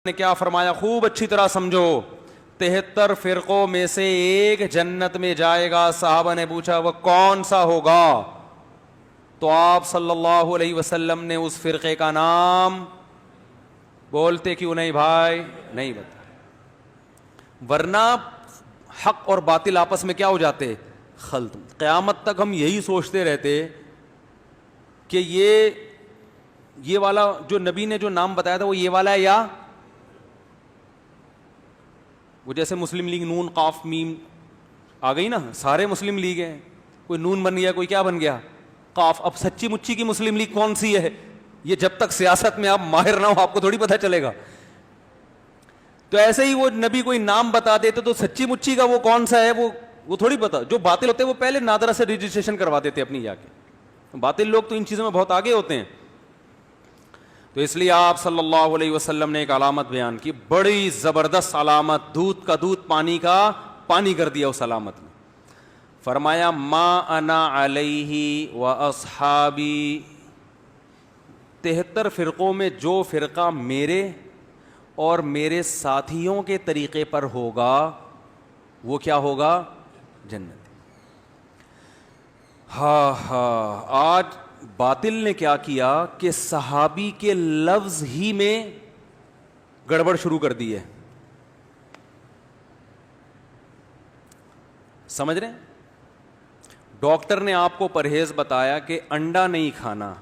نے کیا فرمایا خوب اچھی طرح سمجھو. 73 فرقوں میں سے ایک جنت میں جائے گا. صحابہ نے پوچھا وہ کون سا ہوگا؟ تو آپ صلی اللہ علیہ وسلم نے اس فرقے کا نام بولتے کیوں نہیں بھائی؟ نہیں بتا، ورنہ حق اور باطل آپس میں کیا ہو جاتے؟ خلط. قیامت تک ہم یہی سوچتے رہتے کہ یہ والا جو نبی نے جو نام بتایا تھا وہ یہ والا ہے، یا وہ جیسے مسلم لیگ نون قاف میم آ گئی نا، سارے مسلم لیگ ہیں، کوئی نون بن گیا، کوئی کیا بن گیا، قاف. اب سچی مچی کی مسلم لیگ کون سی ہے؟ یہ جب تک سیاست میں آپ ماہر نہ ہو آپ کو تھوڑی پتہ چلے گا. تو ایسے ہی وہ نبی کوئی نام بتا دیتے تو سچی مچی کا وہ کون سا ہے وہ تھوڑی پتا. جو باطل ہوتے ہیں وہ پہلے نادرہ سے رجسٹریشن کروا دیتے اپنی جا کے. باطل لوگ تو ان چیزوں میں بہت آگے ہوتے ہیں. تو اس لیے آپ صلی اللہ علیہ وسلم نے ایک علامت بیان کی، بڑی زبردست علامت، دودھ کا دودھ پانی کا پانی کر دیا اس علامت نے. فرمایا ما انا علیہ و اصحابی، 73 فرقوں میں جو فرقہ میرے اور میرے ساتھیوں کے طریقے پر ہوگا وہ کیا ہوگا؟ جنت. آج باطل نے کیا کیا کہ صحابی کے لفظ ہی میں گڑبڑ شروع کر دی ہے. سمجھ رہے ہیں؟ ڈاکٹر نے آپ کو پرہیز بتایا کہ انڈا نہیں کھانا،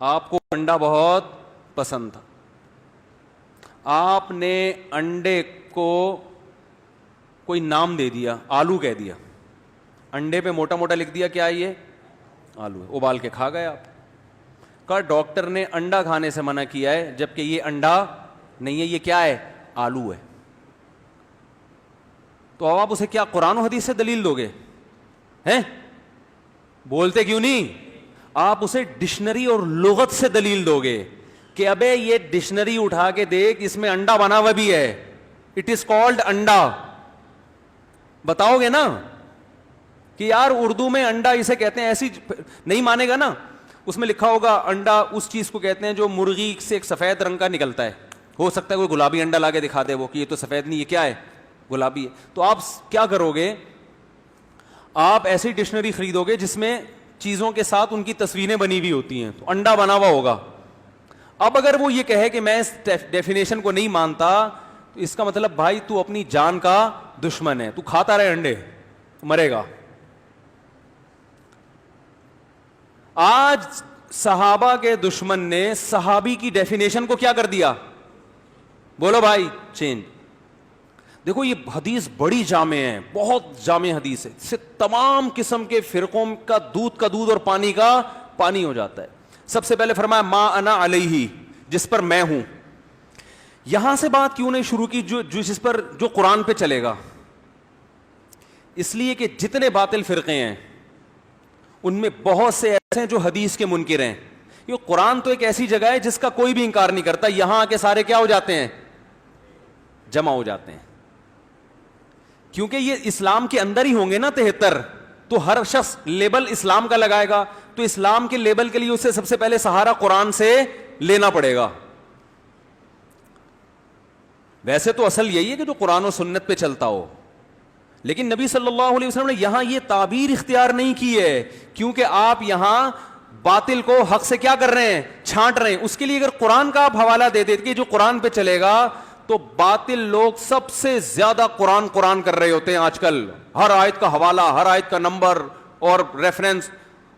آپ کو انڈا بہت پسند تھا، آپ نے انڈے کو کوئی نام دے دیا، آلو کہہ دیا، انڈے پہ موٹا موٹا لکھ دیا کیا یہ آلو ہے، ابال کے کھا گئے آپ. کہا ڈاکٹر نے انڈا کھانے سے منع کیا ہے جبکہ یہ انڈا نہیں ہے، یہ کیا ہے؟ آلو ہے. تو اب آپ اسے کیا قرآن و حدیث سے دلیل دو گے؟ ہیں بولتے کیوں نہیں؟ آپ اسے ڈکشنری اور لغت سے دلیل دو گے کہ ابے یہ ڈکشنری اٹھا کے دیکھ، اس میں انڈا بنا ہوا بھی ہے، اٹ از کالڈ انڈا. بتاؤ گے نا کہ یار اردو میں انڈا اسے کہتے ہیں، ایسی نہیں مانے گا نا. اس میں لکھا ہوگا انڈا اس چیز کو کہتے ہیں جو مرغی سے ایک سفید رنگ کا نکلتا ہے. ہو سکتا ہے کوئی گلابی انڈا لا کے دکھا دے وہ کہ یہ تو سفید نہیں، یہ کیا ہے؟ گلابی ہے. تو آپ کیا کرو گے؟ آپ ایسی ڈکشنری خریدو گے جس میں چیزوں کے ساتھ ان کی تصویریں بنی ہوئی ہوتی ہیں، تو انڈا بنا ہوا ہوگا. اب اگر وہ یہ کہے کہ میں اس ڈیفینیشن کو نہیں مانتا تو اس کا مطلب بھائی تو اپنی جان کا دشمن ہے، تو کھاتا رہے انڈے مرے گا. آج صحابہ کے دشمن نے صحابی کی ڈیفینیشن کو کیا کر دیا؟ بولو بھائی، چینج. دیکھو یہ حدیث بڑی جامع ہے، بہت جامع حدیث ہے، اس سے تمام قسم کے فرقوں کا دودھ اور پانی کا پانی ہو جاتا ہے. سب سے پہلے فرمایا ما انا علیہ، جس پر میں ہوں. یہاں سے بات کیوں نہیں شروع کی جس پر جو قرآن پہ چلے گا؟ اس لیے کہ جتنے باطل فرقے ہیں ان میں بہت سے ایسے ہیں جو حدیث کے منکر ہیں. یہ قرآن تو ایک ایسی جگہ ہے جس کا کوئی بھی انکار نہیں کرتا، یہاں آ کے سارے کیا ہو جاتے ہیں؟ جمع ہو جاتے ہیں. کیونکہ یہ اسلام کے اندر ہی ہوں گے نا 73، تو ہر شخص لیبل اسلام کا لگائے گا، تو اسلام کے لیبل کے لیے اسے سب سے پہلے سہارا قرآن سے لینا پڑے گا. ویسے تو اصل یہی ہے کہ جو قرآن و سنت پہ چلتا ہو، لیکن نبی صلی اللہ علیہ وسلم نے یہاں یہ تعبیر اختیار نہیں کی ہے، کیونکہ آپ یہاں باطل کو حق سے کیا کر رہے ہیں؟ چھانٹ رہے ہیں. اس کے لیے اگر قرآن کا آپ حوالہ دے دیتے کہ جو قرآن پہ چلے گا، تو باطل لوگ سب سے زیادہ قرآن کر رہے ہوتے ہیں آج کل، ہر آیت کا حوالہ، ہر آیت کا نمبر اور ریفرنس.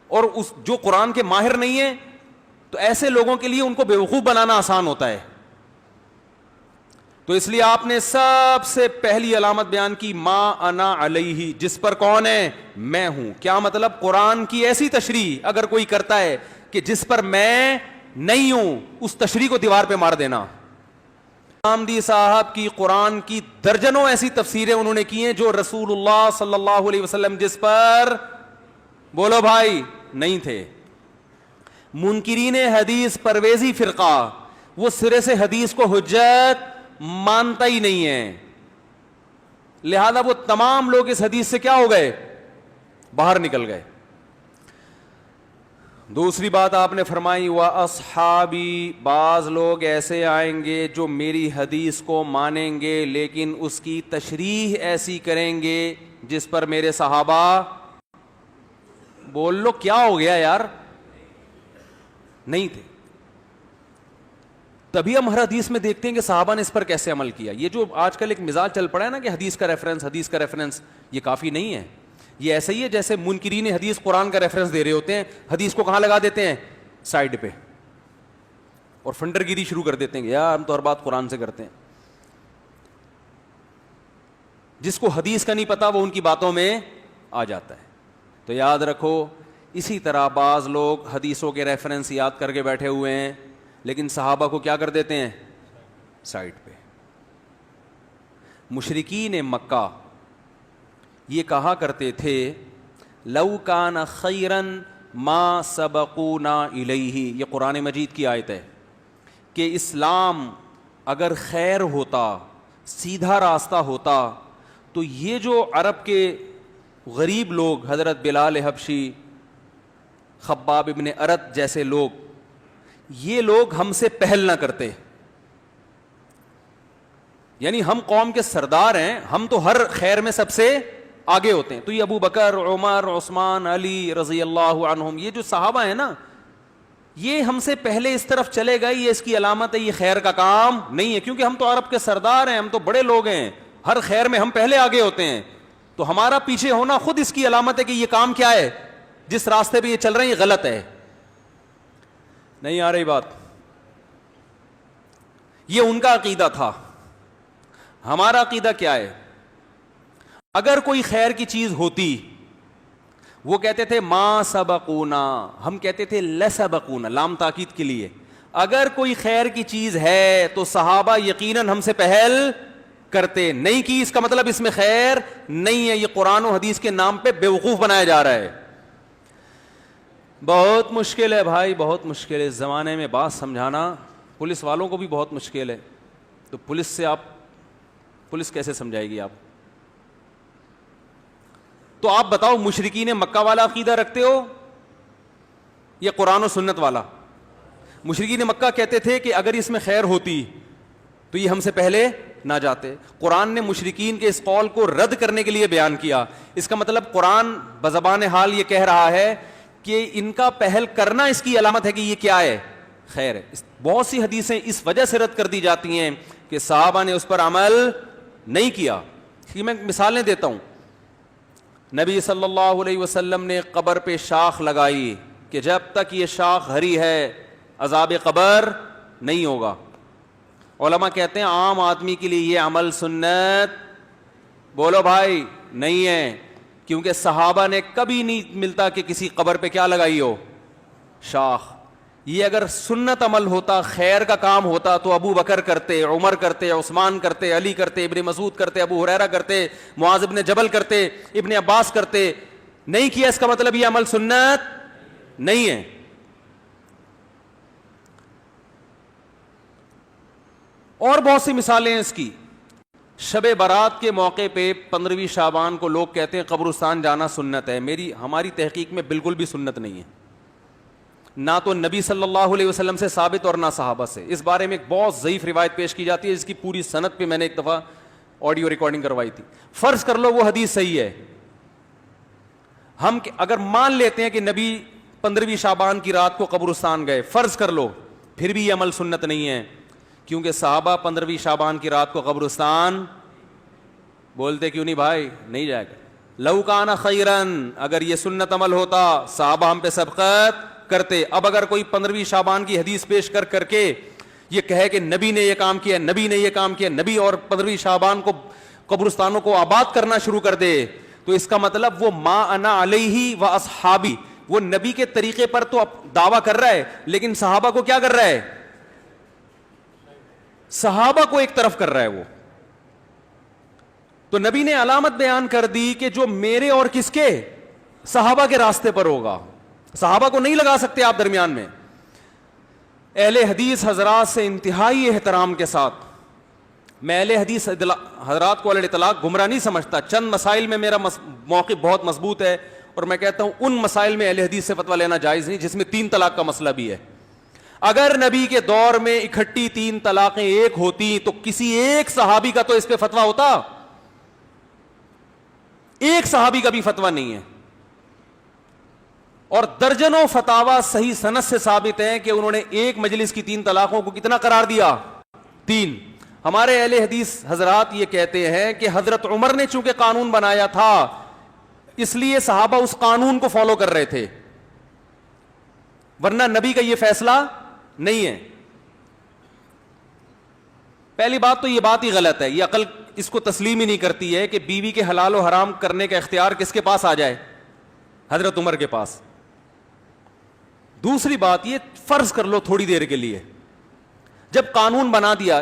اور اس جو قرآن کے ماہر نہیں ہیں تو ایسے لوگوں کے لیے ان کو بیوقوف بنانا آسان ہوتا ہے. تو اس لیے آپ نے سب سے پہلی علامت بیان کی ما انا علیہ، جس پر کون ہے؟ میں ہوں. کیا مطلب؟ قرآن کی ایسی تشریح اگر کوئی کرتا ہے کہ جس پر میں نہیں ہوں، اس تشریح کو دیوار پہ مار دینا. آمدی صاحب کی قرآن کی درجنوں ایسی تفسیریں انہوں نے کی ہیں جو رسول اللہ صلی اللہ علیہ وسلم جس پر بولو بھائی نہیں تھے. منکرین حدیث پرویزی فرقہ وہ سرے سے حدیث کو حجت مانتا ہی نہیں ہے، لہذا وہ تمام لوگ اس حدیث سے کیا ہو گئے؟ باہر نکل گئے. دوسری بات آپ نے فرمائی وَأَصْحَابِي، بعض لوگ ایسے آئیں گے جو میری حدیث کو مانیں گے لیکن اس کی تشریح ایسی کریں گے جس پر میرے صحابہ، بول لو کیا ہو گیا یار، نہیں تھے. تبھی ہم ہر حدیث میں دیکھتے ہیں کہ صحابہ نے اس پر کیسے عمل کیا. یہ جو آج کل ایک مزاج چل پڑا ہے نا کہ حدیث کا ریفرنس، یہ کافی نہیں ہے. یہ ایسا ہی ہے جیسے منکرین حدیث قرآن کا ریفرنس دے رہے ہوتے ہیں، حدیث کو کہاں لگا دیتے ہیں؟ سائڈ پہ، اور فنڈر گیری شروع کر دیتے ہیں کہ یار ہم تو ہر بات قرآن سے کرتے ہیں. جس کو حدیث کا نہیں پتا وہ ان کی باتوں میں آ جاتا ہے. تو یاد رکھو، اسی طرح بعض لوگ حدیثوں کے ریفرنس یاد کر کے بیٹھے ہوئے ہیں لیکن صحابہ کو کیا کر دیتے ہیں؟ سائڈ پہ. مشرکین مکہ یہ کہا کرتے تھے لو کان خیرا ما سبقونا الیہ، یہ قرآن مجید کی آیت ہے کہ اسلام اگر خیر ہوتا، سیدھا راستہ ہوتا، تو یہ جو عرب کے غریب لوگ، حضرت بلال حبشی، خباب ابن ارت جیسے لوگ، یہ لوگ ہم سے پہل نہ کرتے. یعنی ہم قوم کے سردار ہیں، ہم تو ہر خیر میں سب سے آگے ہوتے ہیں. تو یہ ابو بکر، عمر، عثمان، علی رضی اللہ عنہم، یہ جو صحابہ ہیں نا، یہ ہم سے پہلے اس طرف چلے گئے، یہ اس کی علامت ہے، یہ خیر کا کام نہیں ہے. کیونکہ ہم تو عرب کے سردار ہیں، ہم تو بڑے لوگ ہیں، ہر خیر میں ہم پہلے آگے ہوتے ہیں. تو ہمارا پیچھے ہونا خود اس کی علامت ہے کہ یہ کام کیا ہے، جس راستے پہ یہ چل رہے ہیں یہ غلط ہے. نہیں آ رہی بات؟ یہ ان کا عقیدہ تھا. ہمارا عقیدہ کیا ہے؟ اگر کوئی خیر کی چیز ہوتی، وہ کہتے تھے ما سبقونا، ہم کہتے تھے لسبقونا، لام تاکید کے لیے. اگر کوئی خیر کی چیز ہے تو صحابہ یقیناً ہم سے پہل کرتے. نہیں کی اس کا مطلب اس میں خیر نہیں ہے. یہ قرآن و حدیث کے نام پہ بیوقوف بنایا جا رہا ہے. بہت مشکل ہے بھائی، بہت مشکل ہے. اس زمانے میں بات سمجھانا پولیس والوں کو بھی بہت مشکل ہے. تو پولیس سے پولیس کیسے سمجھائے گی آپ؟ تو آپ بتاؤ، مشرکین مکہ والا عقیدہ رکھتے ہو یا قرآن و سنت والا؟ مشرکین مکہ کہتے تھے کہ اگر اس میں خیر ہوتی تو یہ ہم سے پہلے نہ جاتے. قرآن نے مشرکین کے اس قول کو رد کرنے کے لیے بیان کیا. اس کا مطلب قرآن بزبان حال یہ کہہ رہا ہے کہ ان کا پہل کرنا اس کی علامت ہے کہ یہ کیا ہے؟ خیر ہے. بہت سی حدیثیں اس وجہ سے رد کر دی جاتی ہیں کہ صحابہ نے اس پر عمل نہیں کیا. میں مثالیں دیتا ہوں. نبی صلی اللہ علیہ وسلم نے قبر پہ شاخ لگائی کہ جب تک یہ شاخ ہری ہے عذاب قبر نہیں ہوگا. علماء کہتے ہیں عام آدمی کے لیے یہ عمل سنت، بولو بھائی، نہیں ہے. کیونکہ صحابہ نے کبھی نہیں ملتا کہ کسی قبر پہ کیا لگائی ہو؟ شاخ. یہ اگر سنت عمل ہوتا، خیر کا کام ہوتا، تو ابو بکر کرتے، عمر کرتے، عثمان کرتے، علی کرتے، ابن مسعود کرتے، ابو ہریرہ کرتے، معاذ ابن جبل کرتے، ابن عباس کرتے. نہیں کیا، اس کا مطلب یہ عمل سنت نہیں ہے. اور بہت سی مثالیں ہیں اس کی. شب برات کے موقع پہ 15ویں شعبان کو لوگ کہتے ہیں قبرستان جانا سنت ہے. ہماری تحقیق میں بالکل بھی سنت نہیں ہے، نہ تو نبی صلی اللہ علیہ وسلم سے ثابت اور نہ صحابہ سے. اس بارے میں ایک بہت ضعیف روایت پیش کی جاتی ہے، جس کی پوری سند پہ میں نے ایک دفعہ آڈیو ریکارڈنگ کروائی تھی. فرض کر لو وہ حدیث صحیح ہے، ہم اگر مان لیتے ہیں کہ نبی 15ویں شعبان کی رات کو قبرستان گئے، فرض کر لو، پھر بھی یہ عمل سنت نہیں ہے. کیونکہ صحابہ 15ویں شعبان کی رات کو قبرستان بولتے کیوں نہیں بھائی؟ نہیں جائے گا. لو کان خیرن، اگر یہ سنت عمل ہوتا صحابہ ہم پہ سبقت کرتے. اب اگر کوئی 15ویں شعبان کی حدیث پیش کر کے یہ کہے کہ نبی نے یہ کام کیا، نبی نے یہ کام کیا، نبی اور 15ویں شعبان کو قبرستانوں کو آباد کرنا شروع کر دے، تو اس کا مطلب وہ ما انا علیہ و اصحابی، وہ نبی کے طریقے پر تو دعویٰ کر رہا ہے لیکن صحابہ کو کیا کر رہا ہے؟ صحابہ کو ایک طرف کر رہا ہے وہ. تو نبی نے علامت بیان کر دی کہ جو میرے اور کس کے؟ صحابہ کے راستے پر ہوگا. صحابہ کو نہیں لگا سکتے آپ درمیان میں. اہل حدیث حضرات سے انتہائی احترام کے ساتھ، میں اہل حدیث حضرات کو علی اطلاق گمراہ نہیں سمجھتا. چند مسائل میں میرا موقف بہت مضبوط ہے اور میں کہتا ہوں ان مسائل میں اہل حدیث سے فتویٰ لینا جائز نہیں جس میں 3 طلاق کا مسئلہ بھی ہے. اگر نبی کے دور میں اکٹھی 3 طلاقیں ایک ہوتی تو کسی ایک صحابی کا تو اس پہ فتویٰ ہوتا؟ ایک صحابی کا بھی فتویٰ نہیں ہے. اور درجنوں فتاوا صحیح سند سے ثابت ہیں کہ انہوں نے ایک مجلس کی 3 طلاقوں کو کتنا قرار دیا؟ 3. ہمارے اہل حدیث حضرات یہ کہتے ہیں کہ حضرت عمر نے چونکہ قانون بنایا تھا اس لیے صحابہ اس قانون کو فالو کر رہے تھے, ورنہ نبی کا یہ فیصلہ نہیں ہے. پہلی بات تو یہ بات ہی غلط ہے, یہ عقل اس کو تسلیم ہی نہیں کرتی ہے کہ بیوی کے حلال و حرام کرنے کا اختیار کس کے پاس آ جائے؟ حضرت عمر کے پاس. دوسری بات یہ, فرض کر لو تھوڑی دیر کے لیے, جب قانون بنا دیا,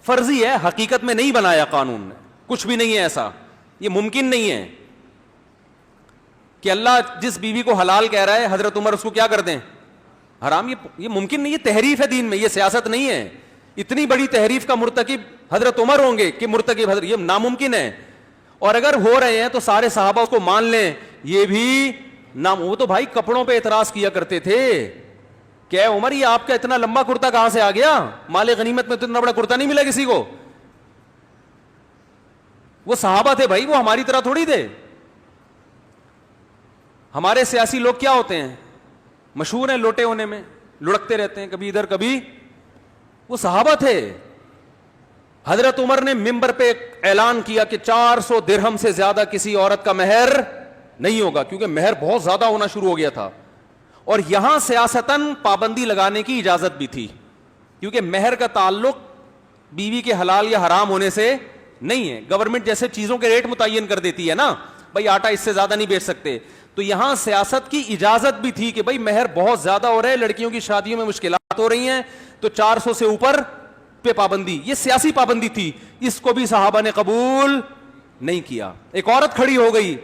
فرضی ہے, حقیقت میں نہیں بنایا قانون نے, کچھ بھی نہیں ہے ایسا, یہ ممکن نہیں ہے کہ اللہ جس بیوی کو حلال کہہ رہا ہے حضرت عمر اس کو کیا کر دیں؟ حرام. یہ ممکن نہیں, یہ تحریف ہے دین میں, یہ سیاست نہیں ہے. اتنی بڑی تحریف کا مرتکب حضرت عمر ہوں گے کہ مرتکب حضرت, یہ ناممکن ہے. اور اگر ہو رہے ہیں تو سارے صحابہ اس کو مان لیں, یہ بھی وہ تو بھائی کپڑوں پہ اعتراض کیا کرتے تھے کہ اے عمر یہ آپ کا اتنا لمبا کرتا کہاں سے آ گیا؟ مال غنیمت میں تو اتنا بڑا کرتا نہیں ملا کسی کو. وہ صحابہ تھے بھائی, وہ ہماری طرح تھوڑی تھے. ہمارے سیاسی لوگ کیا ہوتے ہیں, مشہور ہیں لوٹے ہونے میں, لڑکتے رہتے ہیں کبھی ادھر کبھی. وہ صحابہ تھے. حضرت عمر نے ممبر پہ اعلان کیا کہ 400 درہم سے زیادہ کسی عورت کا مہر نہیں ہوگا, کیونکہ مہر بہت زیادہ ہونا شروع ہو گیا تھا. اور یہاں سیاستاً پابندی لگانے کی اجازت بھی تھی, کیونکہ مہر کا تعلق بیوی کے حلال یا حرام ہونے سے نہیں ہے. گورنمنٹ جیسے چیزوں کے ریٹ متعین کر دیتی ہے نا, بھائی آٹا اس سے زیادہ نہیں بیچ سکتے, تو یہاں سیاست کی اجازت بھی تھی کہ بھائی مہر بہت زیادہ ہو رہا ہے, لڑکیوں کی شادیوں میں مشکلات ہو رہی ہیں, تو 400 سے اوپر پہ پابندی, یہ سیاسی پابندی تھی. اس کو بھی صحابہ نے قبول نہیں کیا. ایک عورت کھڑی ہو گئی,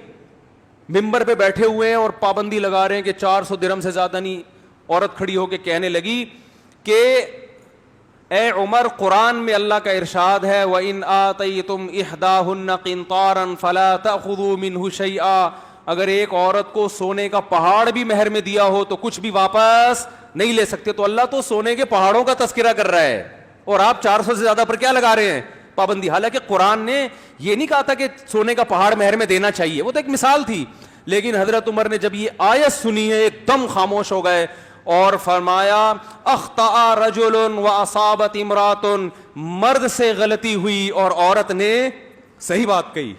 ممبر پہ بیٹھے ہوئے ہیں اور پابندی لگا رہے ہیں کہ 400 درہم سے زیادہ نہیں. عورت کھڑی ہو کے کہنے لگی کہ اے عمر, قرآن میں اللہ کا ارشاد ہے وَإِنْ آتَيْتُمْ إِحْدَاهُنَّ قِنْطَارًا فَلَا تَأْخُذُوا مِنْهُ شَيْئًا. اگر ایک عورت کو سونے کا پہاڑ بھی مہر میں دیا ہو تو کچھ بھی واپس نہیں لے سکتے. تو اللہ تو سونے کے پہاڑوں کا تذکرہ کر رہا ہے, اور آپ 400 سے زیادہ پر کیا لگا رہے ہیں پابندی. حالانکہ قرآن نے یہ نہیں کہا تھا کہ سونے کا پہاڑ مہر میں دینا چاہیے, وہ تو ایک مثال تھی. لیکن حضرت عمر نے جب یہ آیت سنی ہے ایک دم خاموش ہو گئے اور فرمایا اخطأ رجل واصابت امرات, مرد سے غلطی ہوئی اور عورت نے صحیح بات کہی.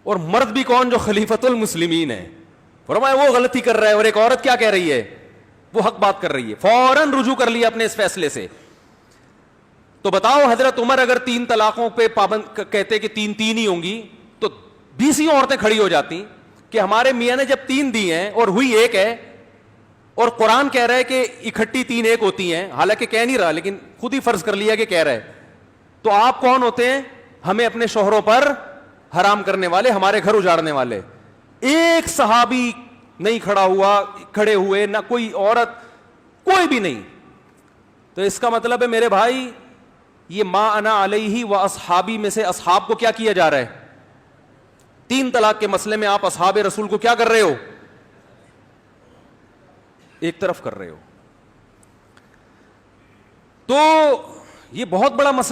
اور مرد بھی کون, جو خلیفۃ المسلمین ہے, فرمایا وہ غلطی کر رہا ہے اور ایک عورت کیا کہہ رہی ہے, وہ حق بات کر رہی ہے. فوراً رجوع کر لیا اپنے اس فیصلے سے. تو بتاؤ حضرت عمر اگر 3 طلاقوں پہ پابند کہتے کہ 3 ہی ہوں گی تو 20 عورتیں کھڑی ہو جاتی کہ ہمارے میاں نے جب 3 دی ہیں اور ہوئی 1 ہے, اور قرآن کہہ رہا ہے کہ اکٹھی 3 ایک ہوتی ہیں, حالانکہ کہہ نہیں رہا لیکن خود ہی فرض کر لیا کہ کہہ رہا ہے, تو آپ کون ہوتے ہیں ہمیں اپنے شوہروں پر حرام کرنے والے, ہمارے گھر اجاڑنے والے؟ ایک صحابی نہیں کھڑا ہوا, کھڑے ہوئے نہ کوئی عورت, کوئی بھی نہیں. تو اس کا مطلب ہے میرے بھائی یہ ما انا علیہ و اصحابی میں سے اصحاب کو کیا کیا جا رہا ہے؟ 3 طلاق کے مسئلے میں آپ اصحاب رسول کو کیا کر رہے ہو؟ ایک طرف کر رہے ہو. تو یہ بہت بڑا مسئلہ